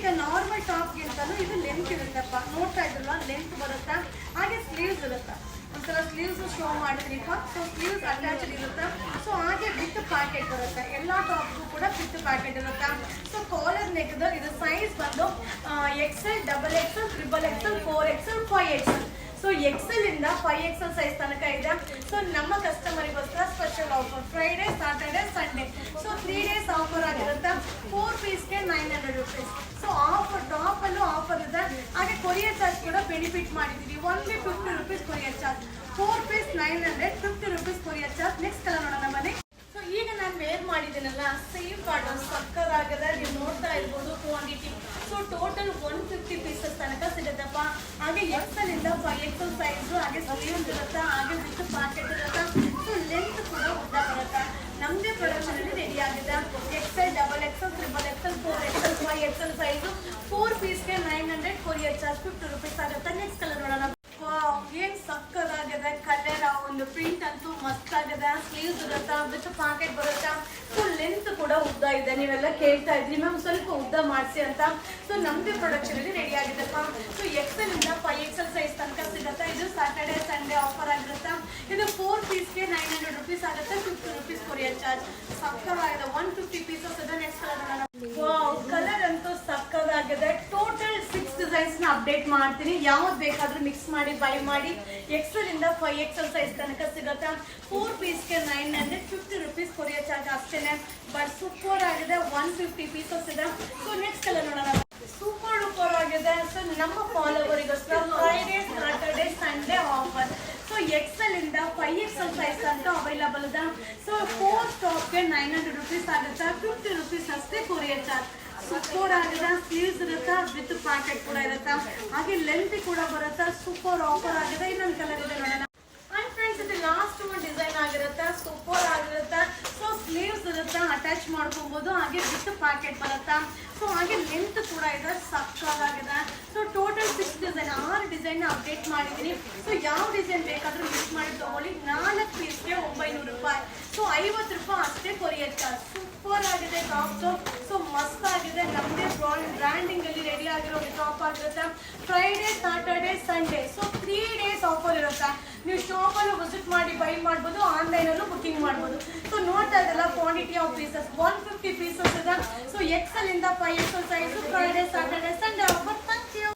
ಈಗ ನಾರ್ಮಲ್ ಟಾಪ್ಗಿಂತಲೂ ಇದು ಲೆಂತ್ ಇರುತ್ತಪ್ಪ, ನೋಡ್ತಾ ಇದ್ರಲ್ಲ ಲೆಂತ್ ಬರುತ್ತಾ. ಹಾಗೆ ಸ್ಲೀವ್ಸ್ ಇರುತ್ತೆ, ಒಂಥರ ಸ್ಲೀವ್ಸ್ ಶೋ ಮಾಡಿದ್ರಿಪ್ಪ. ಸೊ ಸ್ಲೀವ್ಸ್ ಅಟ್ಯಾಚ್ಡ್ ಇರುತ್ತೆ. ಸೊ ಹಾಗೆ ವಿತ್ ಪ್ಯಾಕೆಟ್ ಬರುತ್ತೆ, ಎಲ್ಲ ಟಾಪ್ಗೂ ಕೂಡ ವಿತ್ ಪ್ಯಾಕೆಟ್ ಇರುತ್ತೆ. ಸೊ ಕಾಲರ್ ನೆಕ್ದು ಇದು ಸೈಜ್ ಬಂದು XL, XXL, XXL, 4XL, 5XL. So XL ಇಂದ 5XL ಸೈಜ್ ತನಕ ಇದೆ. ಸೊ ನಮ್ಮ ಕಸ್ಟಮರಿಗೋಸ್ಕರ special offer, Friday, Saturday, Sunday. So 3 days offer ಆಗಿರುತ್ತೆ. 4 ಪೀಸ್ಗೆ 900 rupees. ಸೊ ಆಫರ್ ಟಾಪಲ್ಲೂ ಆಫರ್ ಇದೆ. ಹಾಗೆ ಕೊರಿಯರ್ ಚಾರ್ಜ್ ಕೂಡ ಬೆನಿಫಿಟ್ ಮಾಡಿದ್ದೀವಿ, only 50 rupees courier charge. 4 piece 900, 50 rupees courier charge. Next colour ನೋಡೋಣ ಬನ್ನಿ. ಸೊ ಈಗ ನಾನು ವೇರ್ ಮಾಡಿದ್ದೀನಲ್ಲ, ಸೇಮ್ ಪ್ಯಾಟರ್ನ್ ಸಕ್ಕತ್ತಾಗಿದೆ, ನೀವು ನೋಡ್ತಾ ಇರ್ಬೋದು ಕ್ವಾಂಟಿಟಿ. ಸೊ ಟೋಟಲ್ 150 ಪೀಸಸ್ ತನಕ ಸಿಗುತ್ತಪ್ಪ. ಹಾಗೆ XL ಇಂದ 5XL ಸೈಜು, ಹಾಗೆ ಸ್ಲೀವ್ಸ್ ಇರುತ್ತೆ, ಹಾಗೆ ವಿತ್ ಪ್ಯಾಕೆಟ್ ಇರುತ್ತೆ. ಸೊ ಲೆಂತ್ ಕೂಡ ಉದ್ದ ಬರುತ್ತೆ. ನಮ್ಮದೇ ಪ್ರೊಡಕ್ಷನ್ ಅಲ್ಲಿ ರೆಡಿ ಆಗಿದೆ. XL, XXL, XXL, 4XL, 5XL size. 4 ಪೀಸ್ಗೆ 900, ಕೊರಿಯರ್ ಚಾರ್ಜ್ 50 rupees ಆಗುತ್ತೆ. ನೆಕ್ಸ್ಟ್ ಕಲರ್ ನೋಡೋಣ. ಏನ್ ಸಕ್ಕದಾಗಿದೆ ಕಲರ್, ಒಂದು ಪ್ರಿಂಟ್ ಅಂತೂ ಮಸ್ತ್ ಆಗಿದೆ. ಸ್ಲೀವ್ಸ್ ಇರುತ್ತಾ, ವಿತ್ ಪ್ಯಾಕೆಟ್ ಬರುತ್ತಾ. ಸೊ ಲೆಂತ್ ಕೂಡ ಉದ್ದ ಇದೆ. ನೀವೆಲ್ಲ ಕೇಳ್ತಾ ಇದ್ರಿ ಮ್ಯಾಮ್ ಸ್ವಲ್ಪ ಉದ್ದ ಮಾಡಿಸಿ ಅಂತ. ಸೊ ನಮ್ದೇ ಪ್ರೊಡಕ್ಷನ್ ಅಲ್ಲಿ ರೆಡಿ ಆಗಿದೆಪ್ಪ. ಸೊ XL ಇಂದ 5XL ಸೈಜ್ ತನಕ ಸಿಗುತ್ತೆ. ಇದು ಸ್ಯಾಟರ್ಡೆ, ಸಂಡೇ ಆಫರ್ ಆಗಿರುತ್ತೆ. ಇದು 4 ಪೀಸ್ಗೆ 900 rupees ಆಗುತ್ತೆ, 50 rupees ಕೊರಿಯರ್ ಚಾರ್ಜ್. ಸಕ್ಕದಾಗಿದೆ, 150 ಪೀಸಸ್ ಇದೆ. ನೆಕ್ಸ್ಟ್ ಕಲರ್ ನೋಡೋಣ. ಕಲರ್ ಅಂತೂ ಸಕ್ಕದಾಗಿದೆ. ಟೋಟಲ್ 6 ಡಿಸೈನ್ಸ್ ನ ಅಪ್ಡೇಟ್ ಮಾಡ್ತೀನಿ, ಯಾವ್ದು ಬೇಕಾದ್ರೂ ಮಿಕ್ಸ್ ಮಾಡಿ ಬೈ ಮಾಡಿ. XL ಇಂದ 5XL ಸೈಜ್ ತನಕ ಸಿಗುತ್ತೆ. 4 ಪೀಸ್ಗೆ 900, 50 rupees ಕೊರಿಯರ್ ಚಾರ್ಜ್ ಅಷ್ಟೇನೆ. ಬಟ್ ಸೂಪರ್ ಆಗಿದೆ, 150 ಪೀಸಸ್ ಇದೆ. ಸೊ ನೆಕ್ಸ್ಟ್ ಕಲರ್ ನೋಡೋಣ. ಸೂಪರ್ ಡೂಪರ್ ಆಗಿದೆ. ಸೊ ನಮ್ಮ ಫಾಲೋವರಿಗೋಸ್ಕರ Friday, Saturday, Sunday offer. So XL ಇಂದ 5XL ಸೈಜ್ ಅಂತ ಅವೈಲಬಲ್ ಇದೆ. ಸೊ 4 ಟಾಪ್ಗೆ 900 rupees ಆಗುತ್ತೆ, 50 rupees ಅಷ್ಟೇ ಕೊರಿಯರ್ ಚಾರ್ಜ್. ಸೂಪರ್ ಆಗಿದೆ. ಸ್ಲೀವ್ಸ್ ಇರುತ್ತೆ, ವಿತ್ ಪ್ಯಾಕೆಟ್ ಕೂಡ ಇರುತ್ತೆ, ಹಾಗೆ ಲೆಂತ್ ಕೂಡ ಬರುತ್ತೆ. ಸೂಪರ್ ಆಫರ್ ಆಗಿದೆ. ಇನ್ನೊಂದು ಕಲರ್ ಇದೆ ನೋಡೋಣ. ಅಂಡ್ ಫ್ರೆಂಡ್ಸ್, ಇದು ಲಾಸ್ಟ್ ಒಂದು ಡಿಸೈನ್ ಆಗಿರುತ್ತೆ, ಸೂಪರ್ ಆಗಿರುತ್ತೆ. ಸೊ ಸ್ಲೀವ್ಸ್ ಇರುತ್ತೆ, ಅಟ್ಯಾಚ್ ಮಾಡ್ಕೊಬೋದು, ಹಾಗೆ ವಿತ್ ಪ್ಯಾಕೆಟ್ ಬರುತ್ತೆ. ಸೊ ಹಾಗೆ ಲೆಂತ್ ಕೂಡ ಇದೆ, ಸಕ್ಕತ್ತಾಗಿದೆ. So total 6 design, 6 design update ಮಾಡಿದ್ದೀನಿ. ಸೊ ಯಾವ ಡಿಸೈನ್ ಬೇಕಾದ್ರೂ ಮಿಕ್ಸ್ ಮಾಡಿ ತಗೊಳ್ಳಿ. 4 ಪೀಸ್ಗೆ 900 ರೂಪಾಯಿ. ಸೊ 50 ರೂಪಾಯಿ ಅಷ್ಟೇ ಕೊರಿಯರ್ ಚಾರ್ಜ್. ಸೂಪರ್ ಆಗಿದೆ ಟಾಪ್ಸು. ಸೊ ಮಸ್ತ್ ಆಗಿದೆ. ನಮ್ಮದೇ ಬ್ರ್ಯಾಂಡಿಂಗ್ ಅಲ್ಲಿ ರೆಡಿ ಆಗಿರೋ ಟಾಪ್ ಆಗಿರುತ್ತೆ. Friday, Saturday, Sunday. So 3 days offer ಇರುತ್ತೆ. ನೀವು ಶಾಪಲ್ಲೂ ವಿಸಿಟ್ ಮಾಡಿ ಬೈ ಮಾಡ್ಬೋದು, ಆನ್ಲೈನಲ್ಲೂ ಬುಕಿಂಗ್ ಮಾಡ್ಬೋದು. ಸೊ ನೋಡ್ತಾ ಇದ್ದಲ್ಲ ಕ್ವಾಂಟಿಟಿ ಆಫ್ ಪೀಸಸ್, 150 ಪೀಸಸ್ ಇದೆ. ಸೊ XL ಇಂದ 5XL size, Friday, Saturday, Sunday offer.